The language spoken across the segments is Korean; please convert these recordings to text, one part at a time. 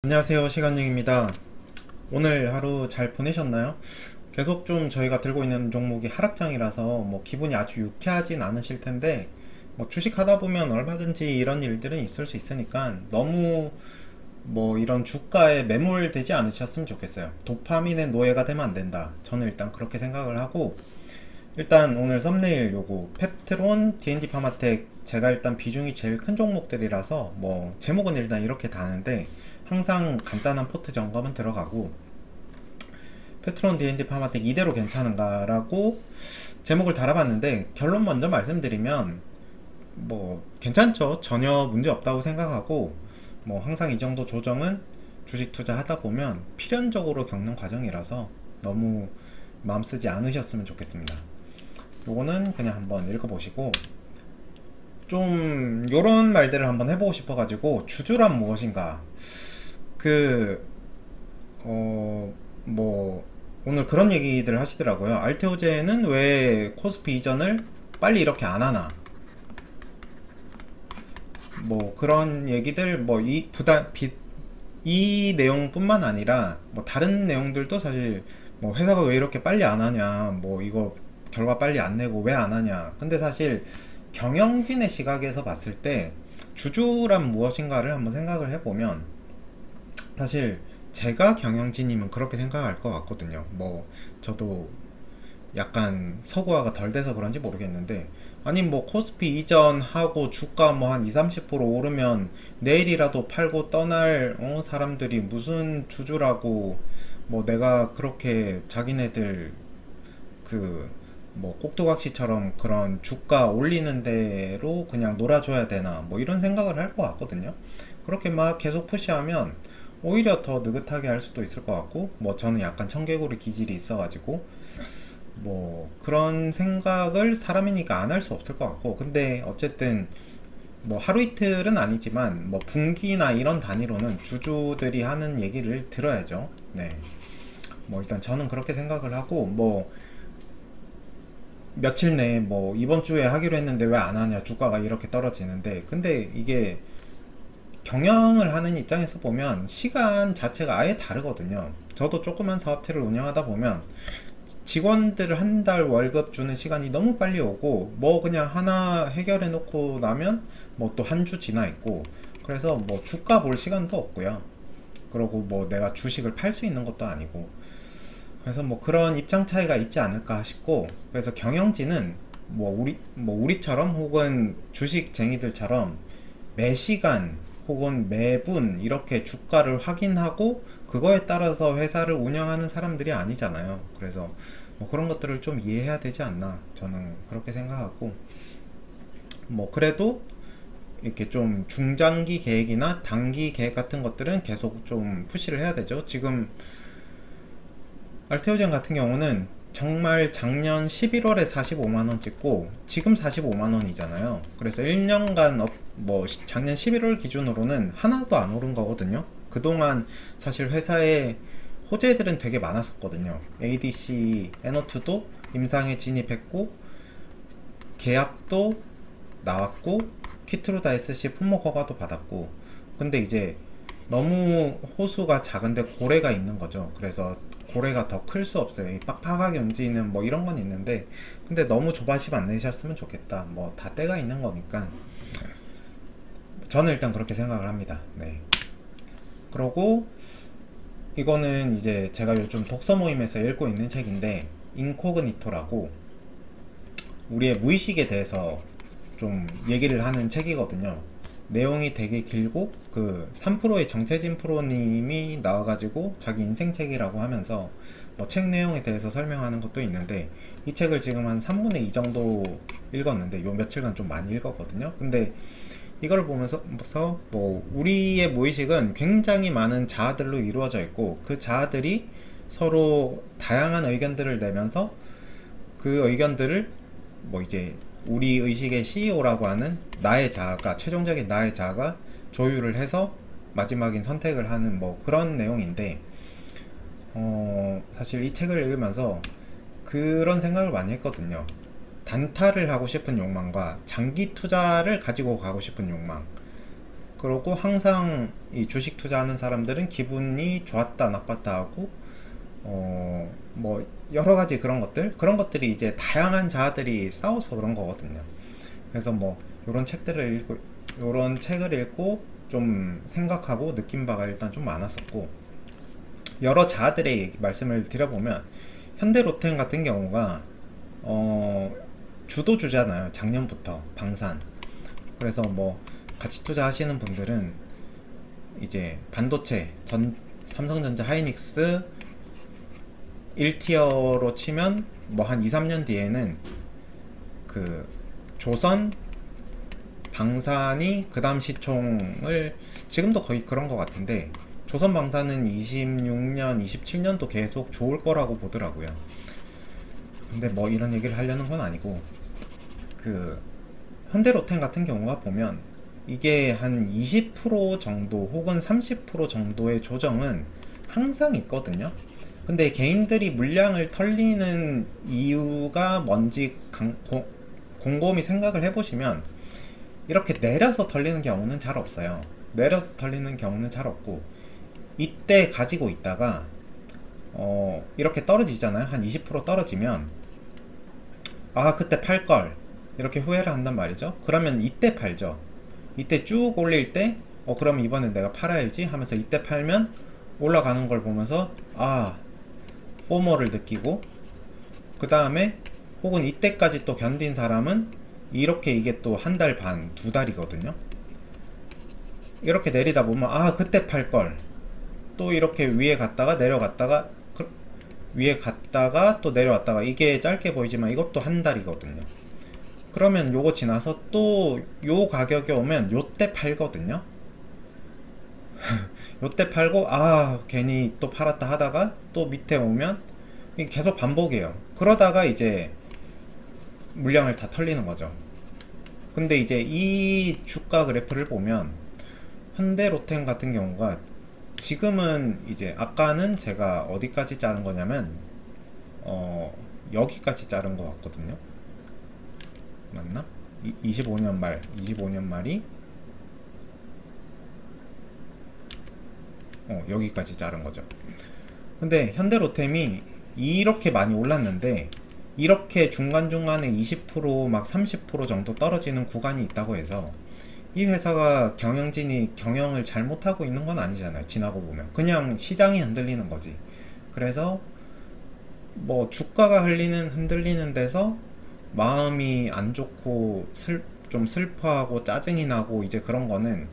안녕하세요, 시간영입니다. 오늘 하루 잘 보내셨나요? 계속 좀 저희가 들고 있는 종목이 하락장이라서 뭐 기분이 아주 유쾌하진 않으실 텐데, 뭐 주식 하다 보면 얼마든지 이런 일들은 있을 수 있으니까 너무 뭐 이런 주가에 매몰되지 않으셨으면 좋겠어요. 도파민의 노예가 되면 안 된다. 저는 일단 그렇게 생각을 하고, 일단 오늘 썸네일 요거 펩트론, D&D 파마텍, 제가 일단 비중이 제일 큰 종목들이라서 뭐 제목은 일단 이렇게 다는데 항상 간단한 포트 점검은 들어가고, 페트론, D&D 파마텍 이대로 괜찮은가 라고 제목을 달아봤는데, 결론 먼저 말씀드리면 뭐 괜찮죠. 전혀 문제 없다고 생각하고, 뭐 항상 이 정도 조정은 주식 투자 하다 보면 필연적으로 겪는 과정이라서 너무 마음 쓰지 않으셨으면 좋겠습니다. 요거는 그냥 한번 읽어보시고, 좀 요런 말들을 한번 해보고 싶어가지고, 주주란 무엇인가, 그 뭐 오늘 그런 얘기들 하시더라고요. 알테오제는 왜 코스피 이전을 빨리 이렇게 안 하나, 뭐 그런 얘기들, 뭐 이 내용뿐만 아니라 뭐 다른 내용들도 사실, 뭐 회사가 왜 이렇게 빨리 안 하냐, 뭐 이거 결과 빨리 안 내고 왜 안 하냐. 근데 사실 경영진의 시각에서 봤을 때 주주란 무엇인가를 한번 생각을 해보면, 사실 제가 경영진이면 그렇게 생각할 것 같거든요. 뭐 저도 약간 서구화가 덜 돼서 그런지 모르겠는데, 아니 뭐 코스피 이전하고 주가 뭐 한 20-30% 오르면 내일이라도 팔고 떠날 사람들이 무슨 주주라고, 뭐 내가 그렇게 자기네들 그 뭐 꼭두각시처럼 그런 주가 올리는 대로 그냥 놀아줘야 되나, 뭐 이런 생각을 할 것 같거든요. 그렇게 막 계속 푸시하면 오히려 더 느긋하게 할 수도 있을 것 같고, 뭐 저는 약간 청개구리 기질이 있어가지고 뭐 그런 생각을 사람이니까 안 할 수 없을 것 같고, 근데 어쨌든 뭐 하루 이틀은 아니지만 뭐 분기나 이런 단위로는 주주들이 하는 얘기를 들어야죠. 네. 뭐 일단 저는 그렇게 생각을 하고, 뭐 며칠 내에 뭐 이번 주에 하기로 했는데 왜 안 하냐, 주가가 이렇게 떨어지는데. 근데 이게 경영을 하는 입장에서 보면 시간 자체가 아예 다르거든요. 저도 조그만 사업체를 운영하다 보면 직원들 한 달 월급 주는 시간이 너무 빨리 오고, 뭐 그냥 하나 해결해 놓고 나면 뭐 또 한 주 지나 있고, 그래서 뭐 주가 볼 시간도 없고요. 그리고 뭐 내가 주식을 팔 수 있는 것도 아니고, 그래서 뭐 그런 입장 차이가 있지 않을까 싶고, 그래서 경영진은 뭐 우리처럼 혹은 주식쟁이들처럼 매 시간 혹은 매분 이렇게 주가를 확인하고 그거에 따라서 회사를 운영하는 사람들이 아니잖아요. 그래서 뭐 그런 것들을 좀 이해해야 되지 않나, 저는 그렇게 생각하고, 뭐 그래도 이렇게 좀 중장기 계획이나 단기 계획 같은 것들은 계속 좀 푸시를 해야 되죠. 지금 알테오젠 같은 경우는 정말 작년 11월에 45만원 찍고 지금 45만원이잖아요. 그래서 1년간 뭐 작년 11월 기준으로는 하나도 안 오른 거거든요. 그동안 사실 회사에 호재들은 되게 많았었거든요. ADC 에너투도 임상에 진입했고, 계약도 나왔고, 키트루다 SC 품목 허가도 받았고, 근데 이제 너무 호수가 작은데 고래가 있는 거죠. 그래서 고래가 더 클 수 없어요. 이 빡빡하게 움직이는 뭐 이런 건 있는데, 근데 너무 조바심 안 내셨으면 좋겠다. 뭐 다 때가 있는 거니까 저는 일단 그렇게 생각을 합니다. 네. 그러고 이거는 이제 제가 요즘 독서 모임에서 읽고 있는 책인데, 인코그니토라고 우리의 무의식에 대해서 좀 얘기를 하는 책이거든요. 내용이 되게 길고, 그 3%의 정채진 프로님이 나와가지고 자기 인생책이라고 하면서 뭐 책 내용에 대해서 설명하는 것도 있는데, 이 책을 지금 한 3분의 2 정도 읽었는데, 요 며칠간 좀 많이 읽었거든요. 근데 이걸 보면서 뭐 우리의 무의식은 굉장히 많은 자아들로 이루어져 있고, 그 자아들이 서로 다양한 의견들을 내면서 그 의견들을 뭐 이제 우리 의식의 CEO라고 하는 나의 자아가, 최종적인 나의 자아가 조율을 해서 마지막인 선택을 하는 뭐 그런 내용인데, 사실 이 책을 읽으면서 그런 생각을 많이 했거든요. 단타를 하고 싶은 욕망과 장기 투자를 가지고 가고 싶은 욕망, 그러고 항상 이 주식 투자하는 사람들은 기분이 좋았다 나빴다 하고 뭐 여러 가지 그런 것들이 이제 다양한 자아들이 싸워서 그런 거거든요. 그래서 뭐 요런 책을 읽고 좀 생각하고 느낀 바가 일단 좀 많았었고, 여러 자아들의 말씀을 드려보면 현대로템 같은 경우가 주도주잖아요. 작년부터 방산. 그래서 뭐 같이 투자하시는 분들은 이제 반도체 삼성전자 하이닉스 1티어로 치면 뭐 한 2, 3년 뒤에는 그 조선 방산이 그 다음 시총을, 지금도 거의 그런 것 같은데 조선 방산은 26년, 27년도 계속 좋을 거라고 보더라고요. 근데 뭐 이런 얘기를 하려는 건 아니고, 그 현대로템 같은 경우가 보면 이게 한 20% 정도 혹은 30% 정도의 조정은 항상 있거든요. 근데 개인들이 물량을 털리는 이유가 뭔지 곰곰이 생각을 해보시면 이렇게 내려서 털리는 경우는 잘 없어요. 내려서 털리는 경우는 잘 없고, 이때 가지고 있다가 이렇게 떨어지잖아요. 한 20% 떨어지면 아 그때 팔걸 이렇게 후회를 한단 말이죠. 그러면 이때 팔죠. 이때 쭉 올릴 때 그럼 이번엔 내가 팔아야지 하면서 이때 팔면 올라가는 걸 보면서 포모를 느끼고, 그 다음에 혹은 이때까지 또 견딘 사람은 이렇게 이게 또 한 달 반, 두 달이거든요. 이렇게 내리다 보면 그때 팔걸, 또 이렇게 위에 갔다가 내려갔다가 위에 갔다가 또 내려왔다가, 이게 짧게 보이지만 이것도 한 달이거든요. 그러면 요거 지나서 또 요 가격에 오면 요때 팔거든요. 요때 팔고 괜히 또 팔았다 하다가 또 밑에 오면 이게 계속 반복이에요. 그러다가 이제 물량을 다 털리는 거죠. 근데 이제 이 주가 그래프를 보면 현대로템 같은 경우가 지금은 이제, 아까는 제가 어디까지 자른 거냐면 여기까지 자른 거 같거든요. 맞나? 25년 말이 여기까지 자른 거죠. 근데 현대로템이 이렇게 많이 올랐는데 이렇게 중간중간에 20%막 30% 정도 떨어지는 구간이 있다고 해서 이 회사가 경영진이 경영을 잘못하고 있는 건 아니잖아요. 지나고 보면 그냥 시장이 흔들리는 거지. 그래서 뭐 주가가 흔들리는 데서 마음이 안 좋고 좀 슬퍼하고 짜증이 나고 이제 그런 거는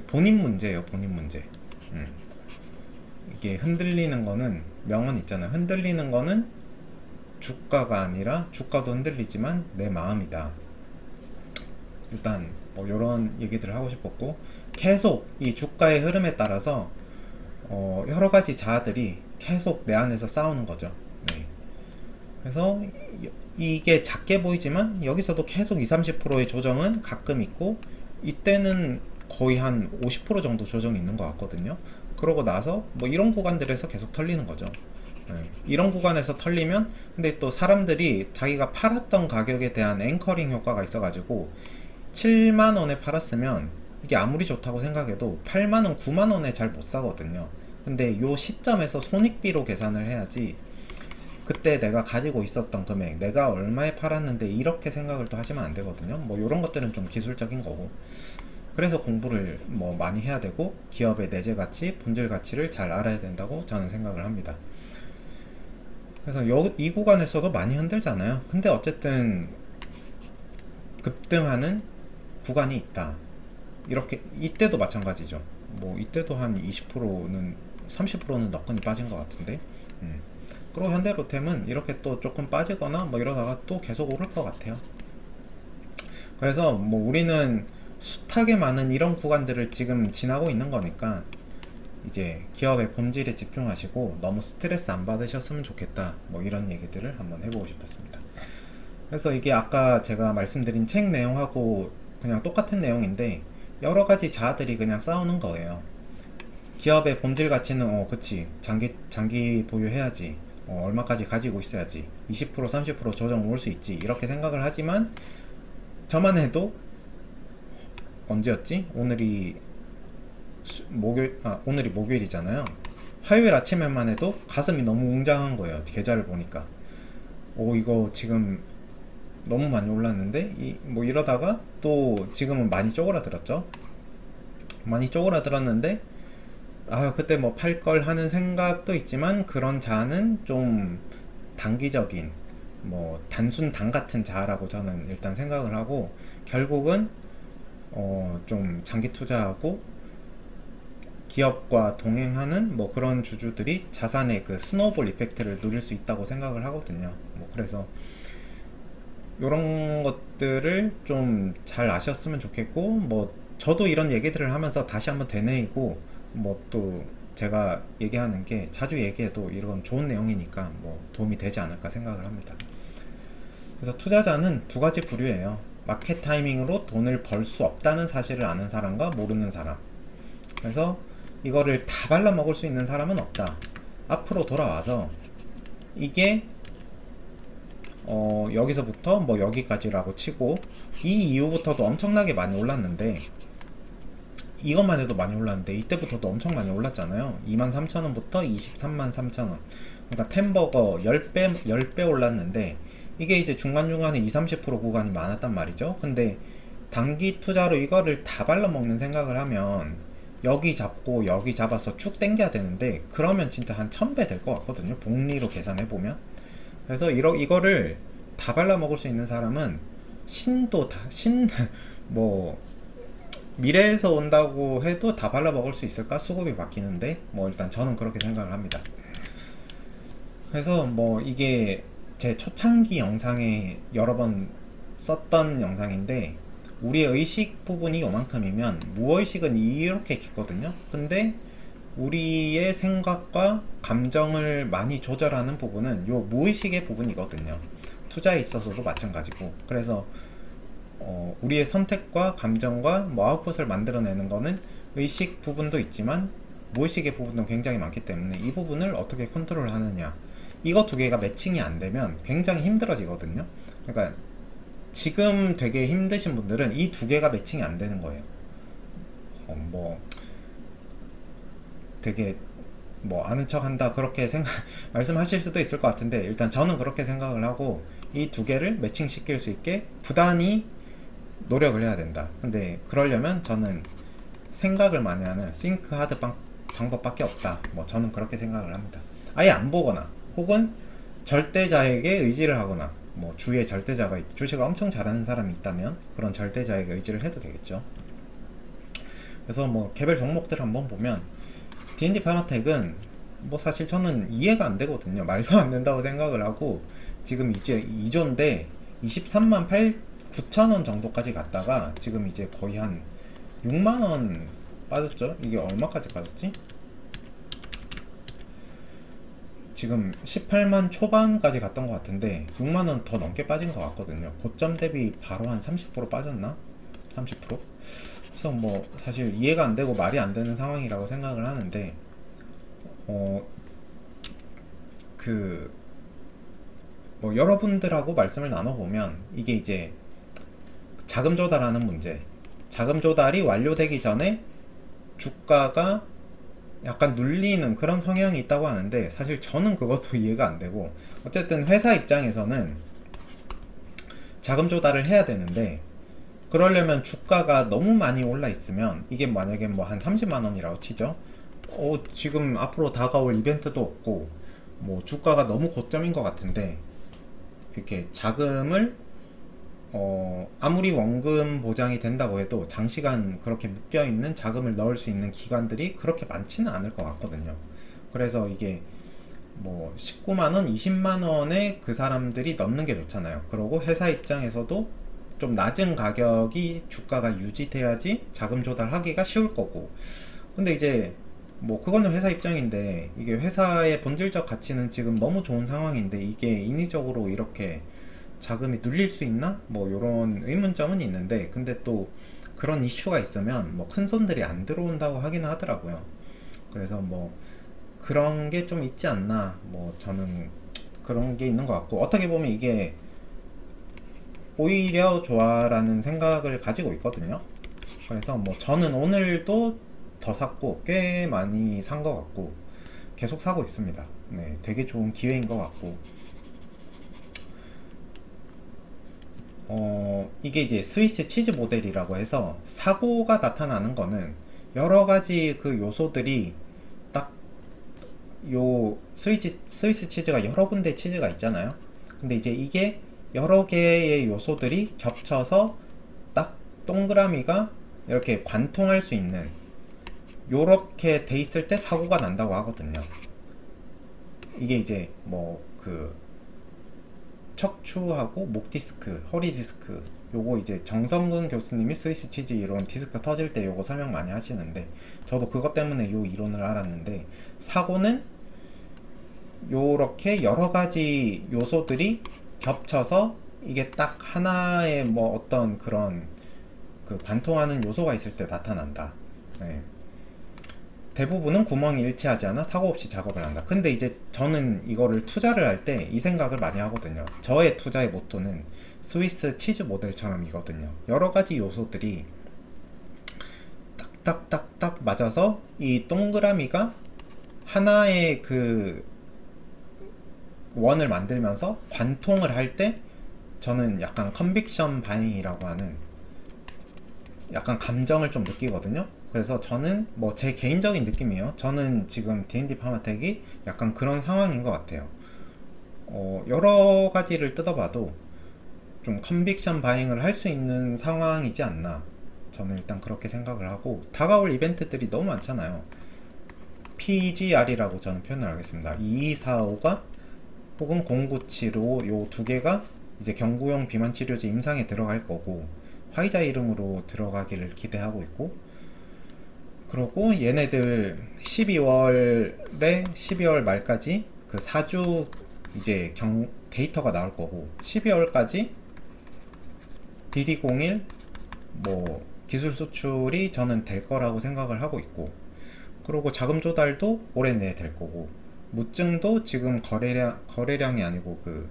본인 문제예요. 본인 문제. 이게 흔들리는 거는 명언 있잖아요. 흔들리는 거는 주가가 아니라, 주가도 흔들리지만 내 마음이다. 일단 뭐 이런 얘기들을 하고 싶었고, 계속 이 주가의 흐름에 따라서 여러 가지 자아들이 계속 내 안에서 싸우는 거죠. 네. 그래서 이게 작게 보이지만 여기서도 계속 20, 30%의 조정은 가끔 있고, 이때는 거의 한 50% 정도 조정이 있는 것 같거든요. 그러고 나서 뭐 이런 구간들에서 계속 털리는 거죠. 네. 이런 구간에서 털리면, 근데 또 사람들이 자기가 팔았던 가격에 대한 앵커링 효과가 있어가지고 7만원에 팔았으면 이게 아무리 좋다고 생각해도 8만원, 9만원에 잘 못 사거든요. 근데 요 시점에서 손익비로 계산을 해야지, 그때 내가 가지고 있었던 금액, 내가 얼마에 팔았는데 이렇게 생각을 또 하시면 안 되거든요. 뭐 이런 것들은 좀 기술적인 거고, 그래서 공부를 뭐 많이 해야 되고 기업의 내재 가치, 본질 가치를 잘 알아야 된다고 저는 생각을 합니다. 그래서 이 구간에서도 많이 흔들잖아요. 근데 어쨌든 급등하는 구간이 있다. 이렇게 이때도 마찬가지죠. 뭐 이때도 한 20%는 30%는 너끈히 빠진 것 같은데. 그리고 현대로템은 이렇게 또 조금 빠지거나 뭐 이러다가 또 계속 오를 것 같아요. 그래서 뭐 우리는 숱하게 많은 이런 구간들을 지금 지나고 있는 거니까 이제 기업의 본질에 집중하시고 너무 스트레스 안 받으셨으면 좋겠다, 뭐 이런 얘기들을 한번 해보고 싶었습니다. 그래서 이게 아까 제가 말씀드린 책 내용하고 그냥 똑같은 내용인데 여러 가지 자아들이 그냥 싸우는 거예요. 기업의 본질 가치는 그치, 장기 보유해야지, 얼마까지 가지고 있어야지, 20% 30% 조정 올 수 있지, 이렇게 생각을 하지만 저만 해도 언제였지? 오늘이 목요일이잖아요. 화요일 아침에만 해도 가슴이 너무 웅장한 거예요. 계좌를 보니까. 오, 이거 지금 너무 많이 올랐는데? 뭐 이러다가 또 지금은 많이 쪼그라들었죠. 많이 쪼그라들었는데, 아, 그때 뭐 팔 걸 하는 생각도 있지만, 그런 자아는 좀 단기적인, 뭐 단순 당 같은 자아라고 저는 일단 생각을 하고, 결국은 좀 장기 투자하고 기업과 동행하는 뭐 그런 주주들이 자산의 그 스노우볼 이펙트를 누릴 수 있다고 생각을 하거든요. 뭐 그래서 이런 것들을 좀 잘 아셨으면 좋겠고, 뭐 저도 이런 얘기들을 하면서 다시 한번 되뇌이고, 뭐 또 제가 얘기하는 게 자주 얘기해도 이런 좋은 내용이니까 뭐 도움이 되지 않을까 생각을 합니다. 그래서 투자자는 두 가지 부류예요. 마켓 타이밍으로 돈을 벌 수 없다는 사실을 아는 사람과 모르는 사람. 그래서 이거를 다 발라먹을 수 있는 사람은 없다. 앞으로 돌아와서 이게 여기서부터 뭐 여기까지라고 치고, 이 이후부터도 엄청나게 많이 올랐는데, 이것만 해도 많이 올랐는데 이때부터도 엄청 많이 올랐잖아요. 23,000원부터 233,300원. 그러니까 템버거 10배 올랐는데, 이게 이제 중간중간에 20, 30% 구간이 많았단 말이죠. 근데 단기 투자로 이거를 다 발라먹는 생각을 하면 여기 잡고 여기 잡아서 쭉 당겨야 되는데, 그러면 진짜 한 1000배 될 것 같거든요. 복리로 계산해보면. 그래서 이거를 다 발라먹을 수 있는 사람은 뭐 미래에서 온다고 해도 다 발라먹을 수 있을까? 수급이 바뀌는데 뭐 일단 저는 그렇게 생각을 합니다. 그래서 뭐 이게 제 초창기 영상에 여러 번 썼던 영상인데, 우리의 의식 부분이 요만큼이면 무의식은 이렇게 있거든요. 근데 우리의 생각과 감정을 많이 조절하는 부분은 요 무의식의 부분이거든요. 투자에 있어서도 마찬가지고. 그래서 우리의 선택과 감정과 뭐 아웃풋을 만들어내는 거는 의식 부분도 있지만 무의식의 부분도 굉장히 많기 때문에, 이 부분을 어떻게 컨트롤 하느냐, 이거 두 개가 매칭이 안 되면 굉장히 힘들어지거든요. 그러니까 지금 되게 힘드신 분들은 이 두 개가 매칭이 안 되는 거예요. 뭐 되게 뭐 아는 척 한다 그렇게 생각 말씀하실 수도 있을 것 같은데, 일단 저는 그렇게 생각을 하고, 이 두 개를 매칭 시킬 수 있게 부단히 노력을 해야 된다. 근데 그러려면 저는 생각을 많이 하는 think hard 방법밖에 없다. 뭐 저는 그렇게 생각을 합니다. 아예 안 보거나, 혹은 절대자에게 의지를 하거나, 뭐 주위에 절대자가 주식을 엄청 잘하는 사람이 있다면 그런 절대자에게 의지를 해도 되겠죠. 그래서 뭐 개별 종목들 한번 보면, D&D 파마텍은 뭐 사실 저는 이해가 안 되거든요. 말도 안 된다고 생각을 하고, 지금 이제 2조인데 23만 9천원 정도까지 갔다가 지금 이제 거의 한 6만원 빠졌죠. 이게 얼마까지 빠졌지? 지금 18만 초반까지 갔던 것 같은데 6만원 더 넘게 빠진 것 같거든요. 고점 대비 바로 한 30% 빠졌나? 30%? 그래서 뭐 사실 이해가 안 되고 말이 안 되는 상황이라고 생각을 하는데, 뭐 여러분들하고 말씀을 나눠보면, 이게 이제 자금 조달하는 문제, 자금 조달이 완료되기 전에 주가가 약간 눌리는 그런 성향이 있다고 하는데, 사실 저는 그것도 이해가 안 되고, 어쨌든 회사 입장에서는 자금 조달을 해야 되는데, 그러려면 주가가 너무 많이 올라 있으면, 이게 만약에 뭐 한 30만원이라고 치죠. 지금 앞으로 다가올 이벤트도 없고 뭐 주가가 너무 고점인 것 같은데, 이렇게 자금을 아무리 원금 보장이 된다고 해도 장시간 그렇게 묶여있는 자금을 넣을 수 있는 기관들이 그렇게 많지는 않을 것 같거든요. 그래서 이게 뭐 19만원, 20만원에 그 사람들이 넣는 게 좋잖아요. 그리고 회사 입장에서도 좀 낮은 가격이 주가가 유지돼야지 자금 조달하기가 쉬울 거고. 근데 이제 뭐 그거는 회사 입장인데, 이게 회사의 본질적 가치는 지금 너무 좋은 상황인데 이게 인위적으로 이렇게 자금이 눌릴 수 있나? 뭐 요런 의문점은 있는데, 근데 또 그런 이슈가 있으면 뭐 큰 손들이 안 들어온다고 하긴 하더라고요. 그래서 뭐 그런 게 좀 있지 않나, 뭐 저는 그런 게 있는 것 같고, 어떻게 보면 이게 오히려 좋아라는 생각을 가지고 있거든요. 그래서 뭐 저는 오늘도 더 샀고 꽤 많이 산 것 같고 계속 사고 있습니다. 네, 되게 좋은 기회인 것 같고 이게 이제 스위스 치즈 모델이라고 해서 사고가 나타나는 거는 여러 가지 그 요소들이 딱 요 스위스 치즈가 여러 군데 치즈가 있잖아요. 근데 이제 이게 여러 개의 요소들이 겹쳐서 딱 동그라미가 이렇게 관통할 수 있는 요렇게 돼 있을 때 사고가 난다고 하거든요. 이게 이제 뭐 그 척추하고 목 디스크, 허리 디스크 요거 이제 정성근 교수님이 스위스 치즈 이론 디스크 터질 때 요거 설명 많이 하시는데 저도 그것 때문에 요 이론을 알았는데 사고는 요렇게 여러 가지 요소들이 겹쳐서 이게 딱 하나의 뭐 어떤 그런 그 관통하는 요소가 있을 때 나타난다. 네. 대부분은 구멍이 일치하지 않아 사고 없이 작업을 한다. 근데 이제 저는 이거를 투자를 할 때 이 생각을 많이 하거든요. 저의 투자의 모토는 스위스 치즈 모델처럼이거든요. 여러 가지 요소들이 딱딱딱딱 맞아서 이 동그라미가 하나의 그 원을 만들면서 관통을 할 때 저는 약간 컨빅션 바잉이라고 하는 약간 감정을 좀 느끼거든요. 그래서 저는 뭐 제 개인적인 느낌이에요. 저는 지금 D&D 파마텍이 약간 그런 상황인 것 같아요. 여러 가지를 뜯어봐도 좀 컨빅션 바잉을 할 수 있는 상황이지 않나. 저는 일단 그렇게 생각을 하고 다가올 이벤트들이 너무 많잖아요. PGR이라고 저는 표현을 하겠습니다. 2245가 혹은 0975 요 두 개가 이제 경구용 비만 치료제 임상에 들어갈 거고 화이자 이름으로 들어가기를 기대하고 있고 그리고 얘네들 12월 말까지 그 4주 이제 데이터가 나올 거고 12월까지 DD01 뭐 기술 수출이 저는 될 거라고 생각을 하고 있고 그리고 자금 조달도 올해 내에 될 거고 무증도 지금 거래량이 아니고 그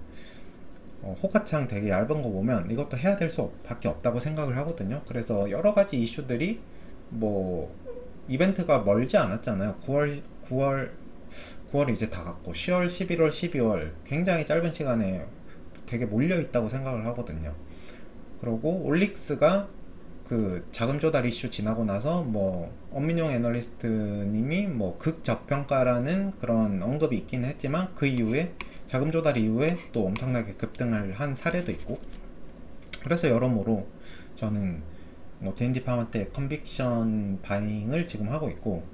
호가창 되게 얇은 거 보면 이것도 해야 될 수밖에 없다고 생각을 하거든요. 그래서 여러 가지 이슈들이 뭐 이벤트가 멀지 않았잖아요. 9월 이제 다 갔고 10월, 11월, 12월 굉장히 짧은 시간에 되게 몰려 있다고 생각을 하거든요. 그리고 올릭스가 그 자금 조달 이슈 지나고 나서 뭐 엄민용 애널리스트님이 뭐 극저평가라는 그런 언급이 있긴 했지만 그 이후에 자금 조달 이후에 또 엄청나게 급등을 한 사례도 있고 그래서 여러모로 저는 뭐 D&D 파마 때 컨빅션 바잉을 지금 하고 있고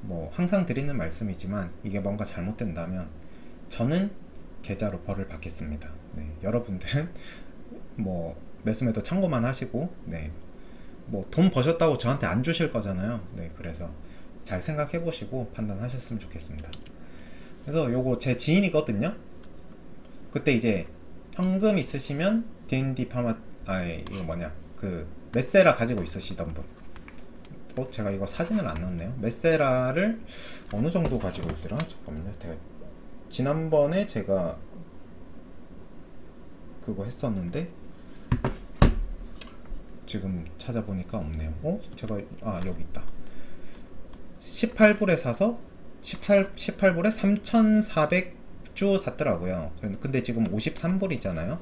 뭐 항상 드리는 말씀이지만 이게 뭔가 잘못된다면 저는 계좌로 벌을 받겠습니다. 네, 여러분들은 뭐 매수매도 참고만 하시고 네, 뭐 돈 버셨다고 저한테 안 주실 거잖아요. 네, 그래서 잘 생각해 보시고 판단하셨으면 좋겠습니다. 그래서 요거 제 지인이거든요. 그때 이제 현금 있으시면 D&D 파마 이거 뭐냐 그 메세라 가지고 있으시던 분. 제가 이거 사진을 안 넣었네요. 메세라를 어느 정도 가지고 있더라? 잠깐만요. 지난번에 제가 그거 했었는데 지금 찾아보니까 없네요. 제가 여기 있다. 18불에 사서 18불에 3,400주 샀더라고요. 근데 지금 53불이잖아요.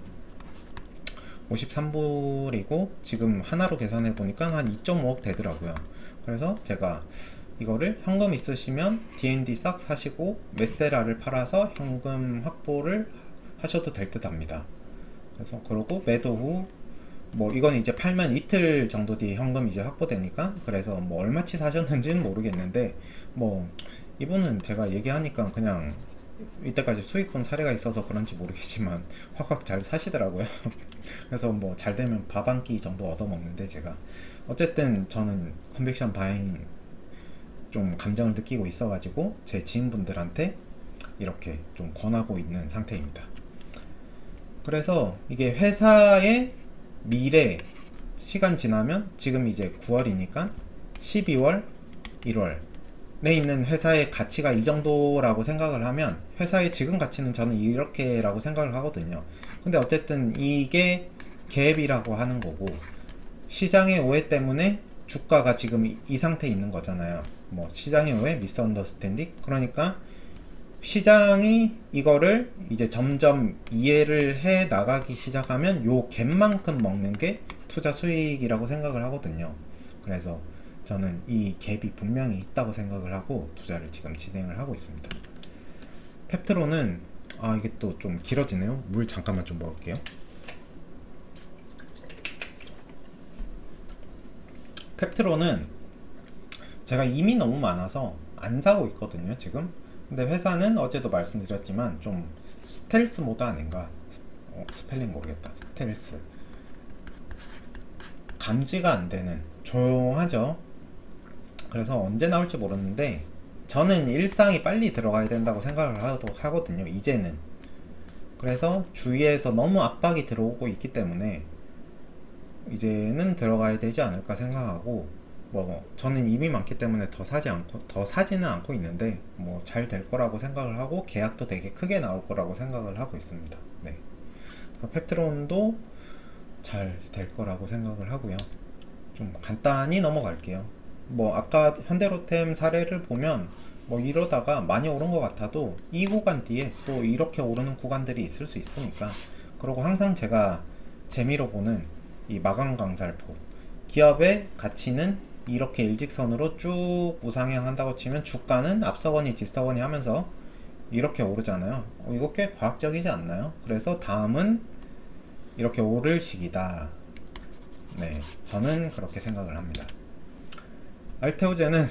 53불이고 지금 하나로 계산해 보니까 한 2.5억 되더라고요. 그래서 제가 이거를 현금 있으시면 D&D 싹 사시고 메세라를 팔아서 현금 확보를 하셔도 될 듯 합니다. 그래서 그러고 매도 후 뭐 이건 이제 팔면 이틀 정도 뒤에 현금 이제 확보되니까 그래서 뭐 얼마치 사셨는지는 모르겠는데 뭐 이분은 제가 얘기하니까 그냥 이때까지 수익 본 사례가 있어서 그런지 모르겠지만 확확 잘 사시더라고요. 그래서 뭐 잘 되면 밥 한 끼 정도 얻어먹는데 제가 어쨌든 저는 컨빅션 바잉 좀 감정을 느끼고 있어가지고 제 지인분들한테 이렇게 좀 권하고 있는 상태입니다. 그래서 이게 회사의 미래 시간 지나면 지금 이제 9월이니까 12월, 1월에 있는 회사의 가치가 이 정도라고 생각을 하면 회사의 지금 가치는 저는 이렇게라고 생각을 하거든요. 근데 어쨌든 이게 갭이라고 하는 거고 시장의 오해 때문에 주가가 지금 이 상태에 있는 거잖아요. 뭐 시장의 왜 미스언더스탠딩? 그러니까 시장이 이거를 이제 점점 이해를 해 나가기 시작하면 요 갭만큼 먹는 게 투자 수익이라고 생각을 하거든요. 그래서 저는 이 갭이 분명히 있다고 생각을 하고 투자를 지금 진행을 하고 있습니다. 펩트론은 이게 또 좀 길어지네요. 물 잠깐만 좀 먹을게요. 펩트론은 제가 이미 너무 많아서 안 사고 있거든요 지금. 근데 회사는 어제도 말씀드렸지만 좀 스텔스 모드 아닌가. 스펠링 모르겠다. 스텔스, 감지가 안 되는, 조용하죠. 그래서 언제 나올지 모르는데 저는 일상이 빨리 들어가야 된다고 생각을 하거든요 이제는. 그래서 주위에서 너무 압박이 들어오고 있기 때문에 이제는 들어가야 되지 않을까 생각하고, 뭐 저는 이미 많기 때문에 더 사지는 않고 있는데 뭐 잘 될 거라고 생각을 하고 계약도 되게 크게 나올 거라고 생각을 하고 있습니다. 네. 그래서 펩트론도 잘 될 거라고 생각을 하고요. 좀 간단히 넘어갈게요. 뭐 아까 현대로템 사례를 보면 뭐 이러다가 많이 오른 것 같아도 이 구간 뒤에 또 이렇게 오르는 구간들이 있을 수 있으니까. 그리고 항상 제가 재미로 보는 이 마감 강살포, 기업의 가치는 이렇게 일직선으로 쭉 우상향한다고 치면 주가는 앞서거니 뒤서거니 하면서 이렇게 오르잖아요. 이거 꽤 과학적이지 않나요? 그래서 다음은 이렇게 오를 시기다. 네, 저는 그렇게 생각을 합니다. 알테오제는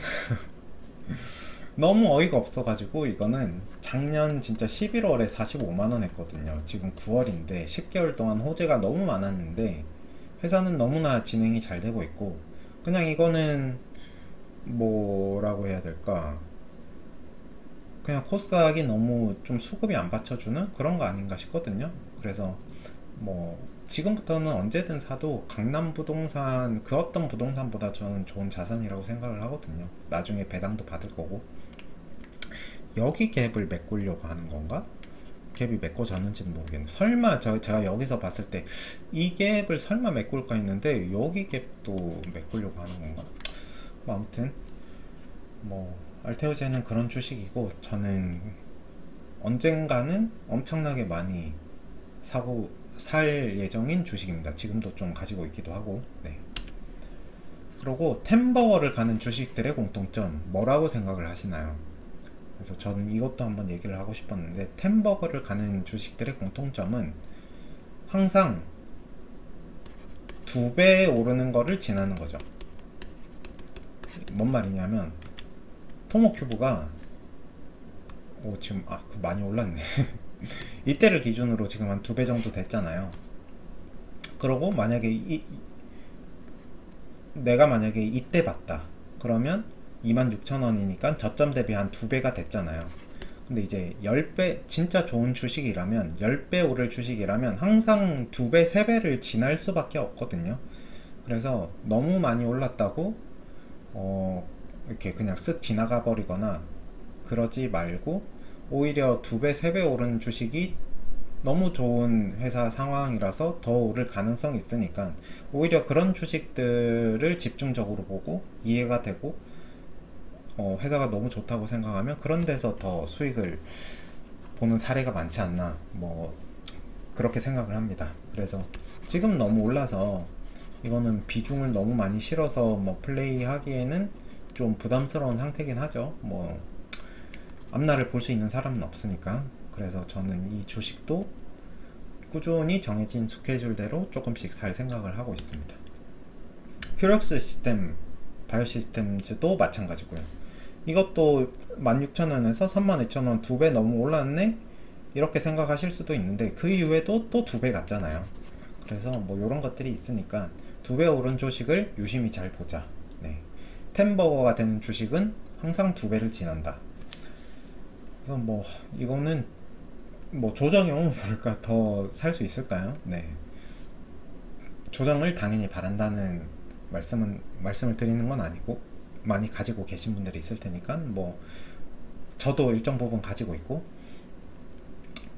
너무 어이가 없어가지고 이거는 작년 진짜 11월에 45만원 했거든요. 지금 9월인데 10개월 동안 호재가 너무 많았는데 회사는 너무나 진행이 잘 되고 있고, 그냥 이거는 뭐라고 해야 될까, 그냥 코스닥이 너무 좀 수급이 안 받쳐주는 그런 거 아닌가 싶거든요. 그래서 뭐 지금부터는 언제든 사도 강남 부동산 그 어떤 부동산보다 저는 좋은 자산이라고 생각을 하거든요. 나중에 배당도 받을 거고. 여기 갭을 메꾸려고 하는 건가? 갭이 메꿔졌는지는 모르겠네. 설마 제가 여기서 봤을 때 이 갭을 설마 메꿀까 했는데 여기 갭도 메꾸려고 하는 건가? 뭐 아무튼 뭐 알테오제는 그런 주식이고 저는 언젠가는 엄청나게 많이 살 예정인 주식입니다. 지금도 좀 가지고 있기도 하고. 네. 그리고 템버거를 가는 주식들의 공통점 뭐라고 생각을 하시나요? 그래서 저는 이것도 한번 얘기를 하고 싶었는데, 템버거를 가는 주식들의 공통점은 항상 2배 오르는 거를 지나는 거죠. 뭔 말이냐면 토모큐브가 지금 많이 올랐네. 이때를 기준으로 지금 한 2배 정도 됐잖아요. 그러고 만약에 내가 만약에 이때 봤다 그러면 26,000원이니까 저점 대비 한 2배가 됐잖아요. 근데 이제 10배, 진짜 좋은 주식이라면 10배 오를 주식이라면 항상 2배, 3배를 지날 수밖에 없거든요. 그래서 너무 많이 올랐다고 이렇게 그냥 쓱 지나가 버리거나 그러지 말고, 오히려 2배, 3배 오른 주식이 너무 좋은 회사 상황이라서 더 오를 가능성이 있으니까 오히려 그런 주식들을 집중적으로 보고 이해가 되고 회사가 너무 좋다고 생각하면 그런 데서 더 수익을 보는 사례가 많지 않나, 뭐 그렇게 생각을 합니다. 그래서 지금 너무 올라서 이거는 비중을 너무 많이 실어서 뭐 플레이 하기에는 좀 부담스러운 상태긴 하죠. 뭐 앞날을 볼 수 있는 사람은 없으니까. 그래서 저는 이 주식도 꾸준히 정해진 스케줄대로 조금씩 살 생각을 하고 있습니다. 큐력스 시스템, 바이오시스템즈도 마찬가지고요. 이것도 16,000원에서 32,000원 2배 너무 올랐네? 이렇게 생각하실 수도 있는데 그 이후에도 또 2배 갔잖아요. 그래서 뭐 이런 것들이 있으니까 2배 오른 주식을 유심히 잘 보자. 네. 템버거가 되는 주식은 항상 2배를 지난다. 그래서 뭐 이거는 뭐 조정이 오면 뭘까 더 살 수 있을까요? 네. 조정을 당연히 바란다는 말씀을 드리는 건 아니고, 많이 가지고 계신 분들이 있을 테니까 뭐 저도 일정 부분 가지고 있고.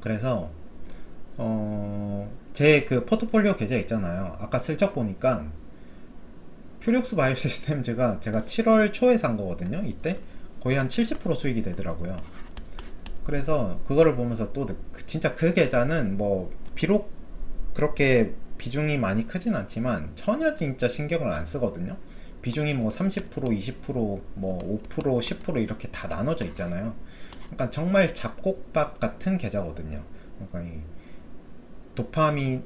그래서 제 그 포트폴리오 계좌 있잖아요. 아까 슬쩍 보니까 큐리옥스 바이오 시스템즈가 제가 7월 초에 산 거거든요. 이때 거의 한 70% 수익이 되더라고요. 그래서 그거를 보면서 또 진짜 그 계좌는 뭐 비록 그렇게 비중이 많이 크진 않지만 전혀 진짜 신경을 안 쓰거든요. 비중이 뭐 30%, 20%, 뭐 5%, 10% 이렇게 다 나눠져 있잖아요. 그러니까 정말 잡곡밥 같은 계좌거든요. 그러니까 이 도파민이,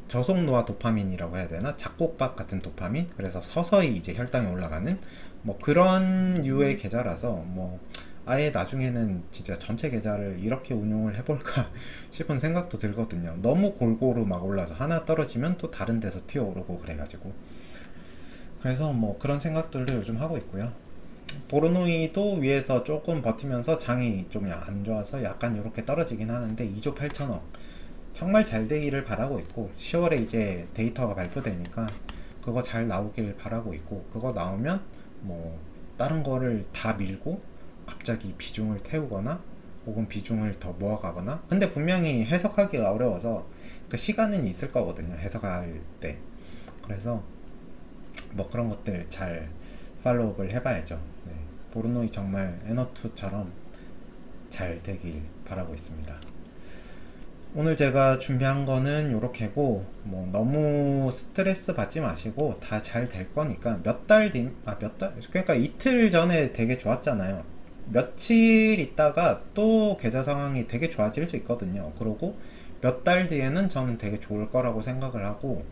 저속노화 도파민이라고 해야 되나? 잡곡밥 같은 도파민? 그래서 서서히 이제 혈당이 올라가는 뭐 그런 류의 계좌라서 뭐 아예 나중에는 진짜 전체 계좌를 이렇게 운용을 해볼까 싶은 생각도 들거든요. 너무 골고루 막 올라서 하나 떨어지면 또 다른 데서 튀어오르고 그래가지고, 그래서 뭐 그런 생각들도 요즘 하고 있고요. 보르노이도 위에서 조금 버티면서 장이 좀 안 좋아서 약간 이렇게 떨어지긴 하는데 2조 8천억 정말 잘 되기를 바라고 있고, 10월에 이제 데이터가 발표되니까 그거 잘 나오길 바라고 있고, 그거 나오면 뭐 다른 거를 다 밀고 갑자기 비중을 태우거나 혹은 비중을 더 모아가거나, 근데 분명히 해석하기가 어려워서 그 시간은 있을 거거든요, 해석할 때. 그래서 뭐 그런 것들 잘 팔로우업을 해봐야죠. 네. 보르노이 정말 에너투처럼 잘 되길 바라고 있습니다. 오늘 제가 준비한 거는 요렇게고, 뭐 너무 스트레스 받지 마시고 다 잘 될 거니까 몇 달 뒤, 몇 달? 그러니까 이틀 전에 되게 좋았잖아요. 며칠 있다가 또 계좌 상황이 되게 좋아질 수 있거든요. 그러고 몇 달 뒤에는 저는 되게 좋을 거라고 생각을 하고,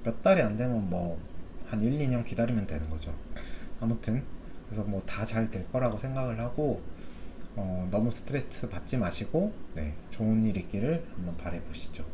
몇 달이 안 되면 뭐 한 1, 2년 기다리면 되는 거죠. 아무튼 그래서 뭐 다 잘 될 거라고 생각을 하고, 너무 스트레스 받지 마시고, 네, 좋은 일 있기를 한번 바라보시죠.